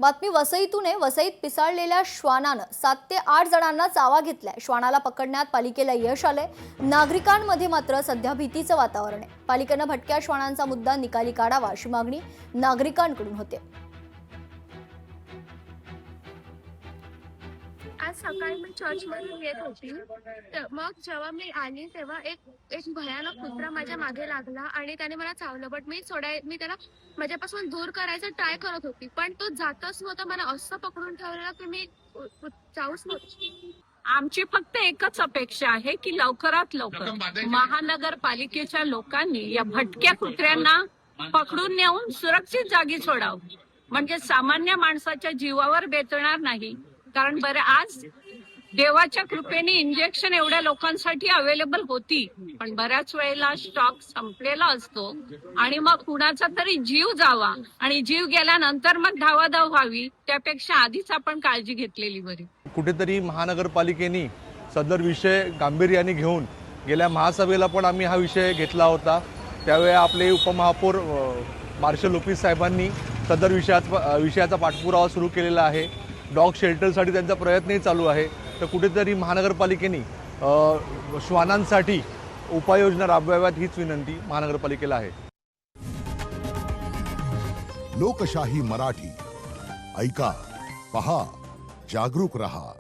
बातमी वसईतून आहे। वसईत पिसाळलेल्या श्वानानं 7 ते 8 जणांना चावा घेतलाय। श्वानाला पकडण्यात पालिकेला यश आलंय। नागरिकांमध्ये मात्र सध्या भीतीचं वातावरण आहे। पालिकेनं भटक्या श्वानांचा मुद्दा निकाली काढावा अशी मागणी नागरिकांकडून होते। आज सकाळी मी चर्चमधून येत होती, तर मग जेव्हा मी आली तेव्हा एक भयानक कुत्रा माझ्या मागे लागला आणि त्याने मला चावलं. बट मी त्याला माझ्यापासून दूर करायचा ट्राय करत होती, पण तो जातच नव्हता. मला असं पकडून ठेवलेलं की मी जाऊच नव्हती. आमची फक्त एकच अपेक्षा आहे की लवकरात लवकर महानगरपालिकेच्या लोकांनी या भटक्या कुत्र्यांना पकडून नेऊन सुरक्षित जागी सोडावं, म्हणजे सामान्य माणसाच्या जीवावर बेतणार नाही. कारण बरं, आज देवाच्या कृपेने इंजेक्शन एवढ्या लोकांसाठी अवेलेबल होती, पण बऱ्याच वेळेला स्टॉक संपलेला असतो आणि मग कुणाचा तरी जीव जावा आणि जीव गेल्यानंतर मग धावाधाव व्हावी, त्यापेक्षा आधीच आपण काळजी घेतलेली बरी. कुठेतरी महानगरपालिकेने सदर विषय गांभीर्याने घेऊन गेल्या महासभेला पण आम्ही हा विषय घेतला होता। त्यावेळी आपले उपमहापौर मार्शल ऑफिस साहेबांनी सदर विषयाचा पाठपुरावा सुरू केलेला आहे। डॉग शेल्टरसाठी त्यांचा प्रयत्नही चालू आहे। तर कुठेतरी महानगरपालिकेने श्वानांसाठी उपाययोजना राबवाव्यात हीच विनंती महानगरपालिकेला आहे। लोकशाही मराठी ऐका, पहा, जागरूक रहा।